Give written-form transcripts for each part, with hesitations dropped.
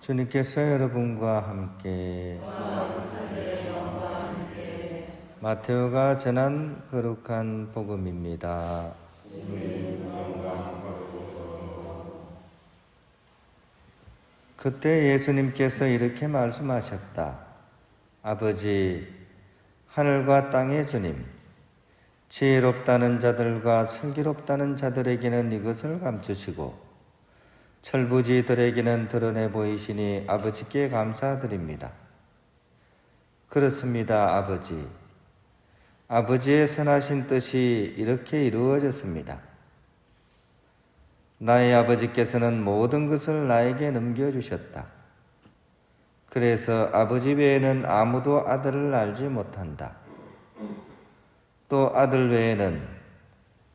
주님께서 여러분과 함께 마테오가 전한 거룩한 복음입니다. 그때 예수님께서 이렇게 말씀하셨다. 아버지, 하늘과 땅의 주님, 지혜롭다는 자들과 슬기롭다는 자들에게는 이것을 감추시고 철부지들에게는 드러내 보이시니 아버지께 감사드립니다. 그렇습니다, 아버지. 아버지의 선하신 뜻이 이렇게 이루어졌습니다. 나의 아버지께서는 모든 것을 나에게 넘겨주셨다. 그래서 아버지 외에는 아무도 아들을 알지 못한다. 또 아들 외에는,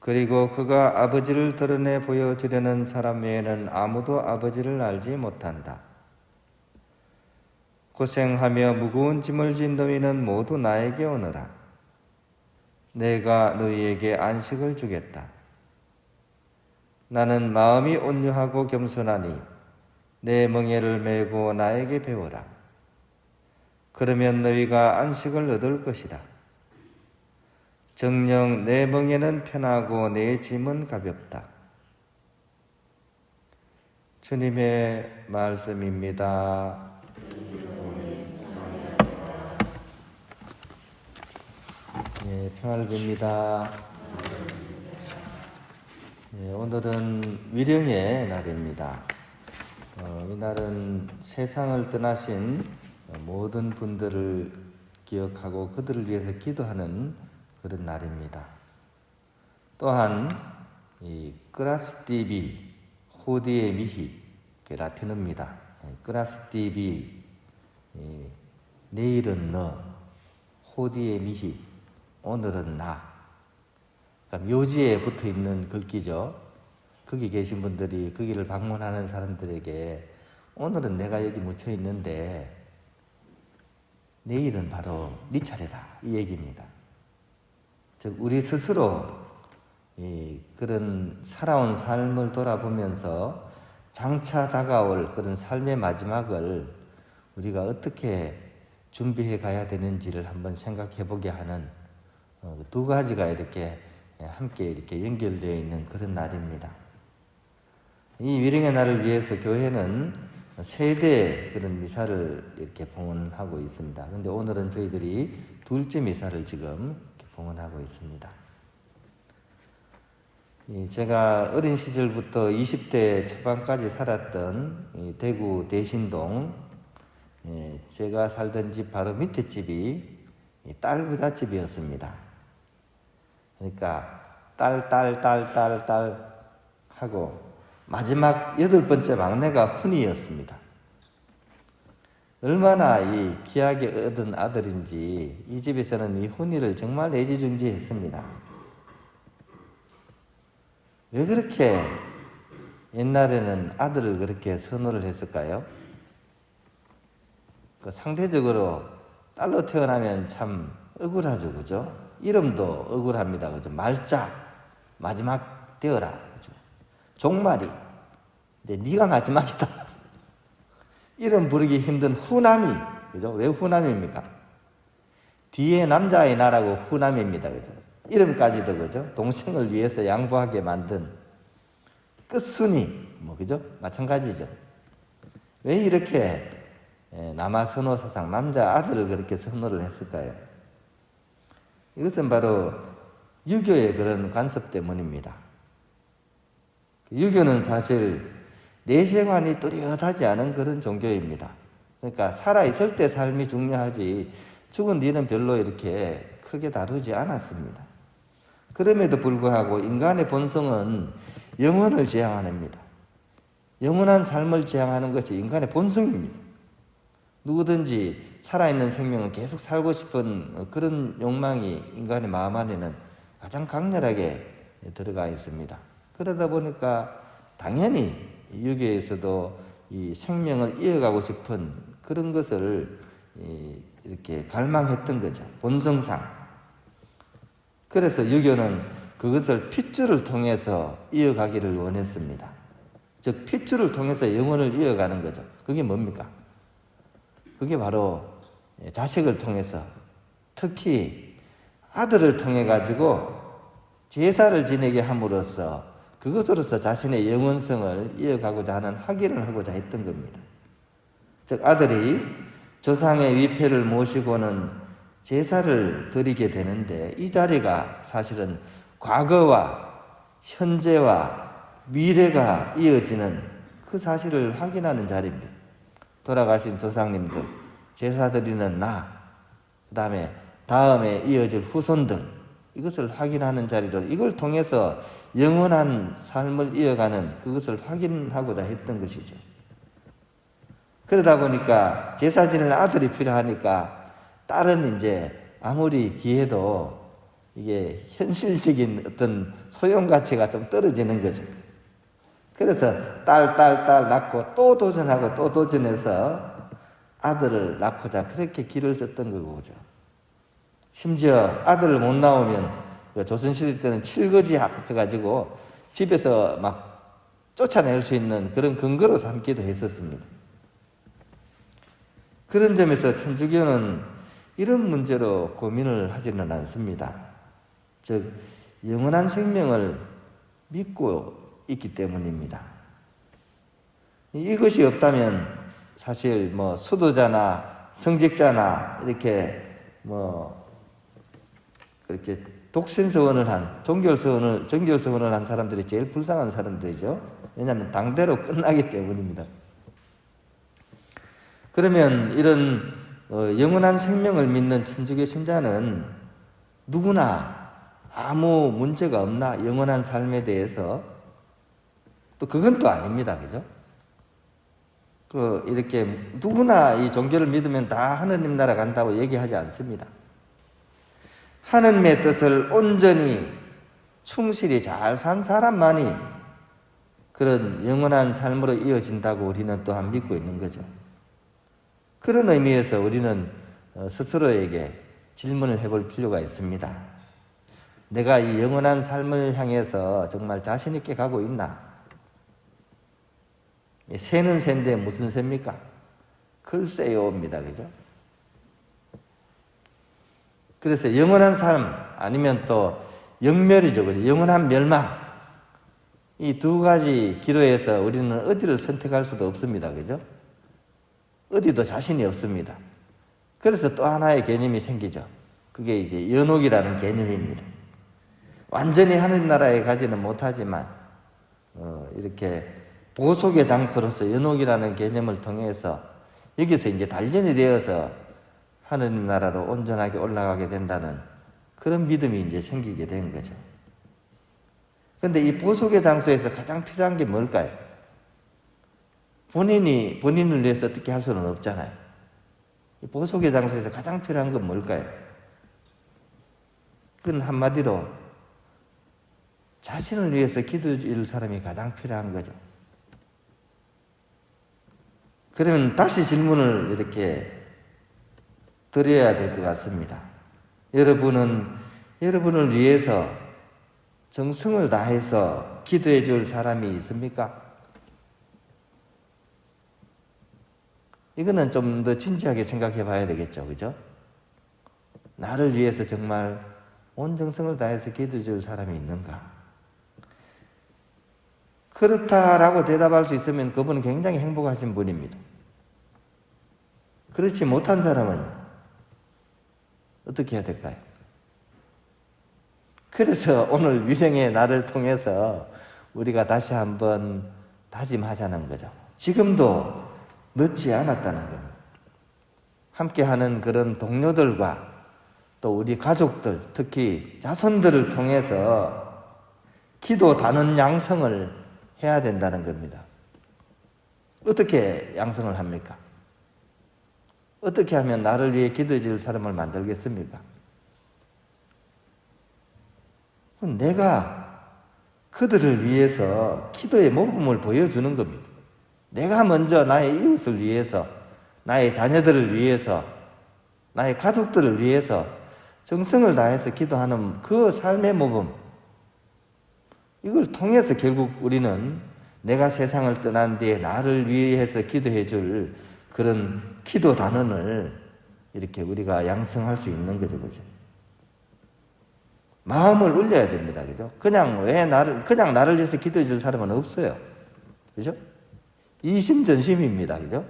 그리고 그가 아버지를 드러내 보여주려는 사람 외에는 아무도 아버지를 알지 못한다. 고생하며 무거운 짐을 진 너희는 모두 나에게 오너라. 내가 너희에게 안식을 주겠다. 나는 마음이 온유하고 겸손하니 내 멍에를 메고 나에게 배우라. 그러면 너희가 안식을 얻을 것이다. 정녕 내 멍에는 편하고 내 짐은 가볍다. 주님의 말씀입니다. 네, 평화를 빕니다. 네, 오늘은 위령의 날입니다. 이날은 세상을 떠나신 모든 분들을 기억하고 그들을 위해서 기도하는 그런 날입니다. 또한 이 크라스티비 호디의 미히 라틴어입니다. 크라스티비 내일은 너, 호디의 미히 오늘은 나. 그러니까 묘지에 붙어 있는 글귀죠. 거기 계신 분들이 거기를 방문하는 사람들에게 오늘은 내가 여기 묻혀 있는데 내일은 바로 네 차례다, 이 얘기입니다. 즉 우리 스스로 그런 살아온 삶을 돌아보면서 장차 다가올 그런 삶의 마지막을 우리가 어떻게 준비해 가야 되는지를 한번 생각해 보게 하는 두 가지가 이렇게 함께 이렇게 연결되어 있는 그런 날입니다. 이 위령의 날을 위해서 교회는 세대 그런 미사를 이렇게 봉헌하고 있습니다. 그런데 오늘은 저희들이 둘째 미사를 지금 봉헌하고 있습니다. 제가 어린 시절부터 20대 초반까지 살았던 대구 대신동, 제가 살던 집 바로 밑에 집이 딸 부잣집이었습니다. 그러니까 딸 하고 마지막 8번째 막내가 훈이였습니다. 얼마나 이 귀하게 얻은 아들인지 이 집에서는 이 훈이를 정말 애지중지했습니다. 왜 그렇게 옛날에는 아들을 그렇게 선호를 했을까요? 상대적으로 딸로 태어나면 참 억울하죠, 그죠? 이름도 억울합니다, 그죠? 말자, 마지막 되어라, 그죠? 종말이, 근데 네가 마지막이다. 이름 부르기 힘든 후남이, 그죠? 왜 후남입니까? 뒤에 남자의 나라고 후남입니다, 그죠? 이름까지도, 그죠? 동생을 위해서 양보하게 만든 끝순이, 그죠? 마찬가지죠. 왜 이렇게 남아 선호 사상, 남자 아들을 그렇게 선호를 했을까요? 이것은 바로 유교의 그런 관습 때문입니다. 유교는 사실 내세관이 뚜렷하지 않은 그런 종교입니다. 그러니까 살아있을 때 삶이 중요하지 죽은 뒤는 별로 이렇게 크게 다루지 않았습니다. 그럼에도 불구하고 인간의 본성은 영혼을 지향합니다. 영원한 삶을 지향하는 것이 인간의 본성입니다. 누구든지 살아있는 생명을 계속 살고 싶은 그런 욕망이 인간의 마음 안에는 가장 강렬하게 들어가 있습니다. 그러다 보니까 당연히 유교에서도 이 생명을 이어가고 싶은 그런 것을 이렇게 갈망했던 거죠. 본성상. 그래서 유교는 그것을 핏줄을 통해서 이어가기를 원했습니다. 즉 핏줄을 통해서 영혼을 이어가는 거죠. 그게 뭡니까? 그게 바로 자식을 통해서, 특히 아들을 통해 가지고 제사를 지내게 함으로써 그것으로서 자신의 영원성을 이어가고자 하는 확인을 하고자 했던 겁니다. 즉 아들이 조상의 위패를 모시고는 제사를 드리게 되는데, 이 자리가 사실은 과거와 현재와 미래가 이어지는 그 사실을 확인하는 자리입니다. 돌아가신 조상님들, 제사 드리는 나, 그 다음에 이어질 후손들, 이것을 확인하는 자리로, 이걸 통해서 영원한 삶을 이어가는 그것을 확인하고자 했던 것이죠. 그러다 보니까 제사 지낼 아들이 필요하니까 딸은 이제 아무리 귀해도 이게 현실적인 어떤 소용가치가 좀 떨어지는 거죠. 그래서 딸 낳고 또 도전하고 또 도전해서 아들을 낳고자 그렇게 길을 썼던 거죠. 심지어 아들을 못 낳으면 조선시대 때는 칠거지 해가지고 집에서 막 쫓아낼 수 있는 그런 근거로 삼기도 했었습니다. 그런 점에서 천주교는 이런 문제로 고민을 하지는 않습니다. 즉 영원한 생명을 믿고 있기 때문입니다. 이것이 없다면 사실 수도자나 성직자나 이렇게 그렇게 독신서원을 한 정결서원을 한 사람들이 제일 불쌍한 사람들이죠. 왜냐하면 당대로 끝나기 때문입니다. 그러면 이런 영원한 생명을 믿는 천주교 신자는 누구나 아무 문제가 없나? 영원한 삶에 대해서? 또 그건 또 아닙니다. 그죠? 이렇게 누구나 이 종교를 믿으면 다 하느님 나라 간다고 얘기하지 않습니다. 하느님의 뜻을 온전히 충실히 잘 산 사람만이 그런 영원한 삶으로 이어진다고 우리는 또한 믿고 있는 거죠. 그런 의미에서 우리는 스스로에게 질문을 해볼 필요가 있습니다. 내가 이 영원한 삶을 향해서 정말 자신 있게 가고 있나? 새는 새인데 무슨 새입니까? 글쎄요입니다. 그죠? 그래서 영원한 삶 아니면 또 영멸이죠. 그죠? 영원한 멸망. 이 두 가지 기로에서 우리는 어디를 선택할 수도 없습니다. 그죠? 어디도 자신이 없습니다. 그래서 또 하나의 개념이 생기죠. 그게 이제 연옥이라는 개념입니다. 완전히 하늘 나라에 가지는 못하지만 이렇게 보속의 장소로서 연옥이라는 개념을 통해서 여기서 이제 단련이 되어서 하느님 나라로 온전하게 올라가게 된다는 그런 믿음이 이제 생기게 된 거죠. 그런데 이 보속의 장소에서 가장 필요한 게 뭘까요? 본인을 위해서 어떻게 할 수는 없잖아요. 이 보속의 장소에서 가장 필요한 건 뭘까요? 그건 한마디로 자신을 위해서 기도해 줄 사람이 가장 필요한 거죠. 그러면 다시 질문을 이렇게 드려야 될 것 같습니다. 여러분을 위해서 정성을 다해서 기도해 줄 사람이 있습니까? 이거는 좀 더 진지하게 생각해 봐야 되겠죠. 그죠? 나를 위해서 정말 온 정성을 다해서 기도해 줄 사람이 있는가? 그렇다라고 대답할 수 있으면 그분은 굉장히 행복하신 분입니다. 그렇지 못한 사람은 어떻게 해야 될까요? 그래서 오늘 위생의 날을 통해서 우리가 다시 한번 다짐하자는 거죠. 지금도 늦지 않았다는 겁니다. 함께하는 그런 동료들과 또 우리 가족들, 특히 자손들을 통해서 기도 단원 양성을 해야 된다는 겁니다. 어떻게 양성을 합니까? 어떻게 하면 나를 위해 기도해 줄 사람을 만들겠습니까? 내가 그들을 위해서 기도의 모범을 보여주는 겁니다. 내가 먼저 나의 이웃을 위해서, 나의 자녀들을 위해서, 나의 가족들을 위해서 정성을 다해서 기도하는 그 삶의 모범, 이걸 통해서 결국 우리는 내가 세상을 떠난 뒤에 나를 위해서 기도해 줄 그런 기도 단원을 이렇게 우리가 양성할 수 있는 거죠, 그죠? 마음을 울려야 됩니다, 그죠? 그냥 나를 위해서 기도해 줄 사람은 없어요, 그죠? 이심전심입니다, 그죠?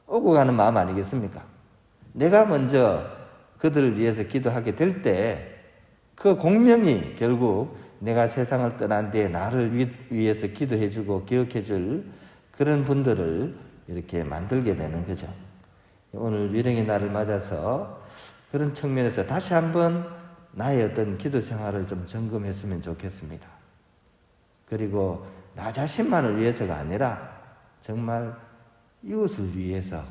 오고 가는 마음 아니겠습니까? 내가 먼저 그들을 위해서 기도하게 될 때 그 공명이 결국 내가 세상을 떠난 뒤에 나를 위해서 기도해 주고 기억해 줄 그런 분들을 이렇게 만들게 되는 거죠. 오늘 위령의 날을 맞아서 그런 측면에서 다시 한번 나의 어떤 기도 생활을 좀 점검했으면 좋겠습니다. 그리고 나 자신만을 위해서가 아니라 정말 이웃을 위해서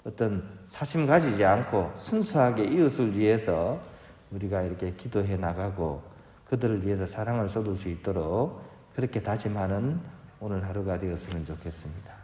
어떤 사심 가지지 않고 순수하게 이웃을 위해서 우리가 이렇게 기도해 나가고 그들을 위해서 사랑을 쏟을 수 있도록 그렇게 다짐하는 오늘 하루가 되었으면 좋겠습니다.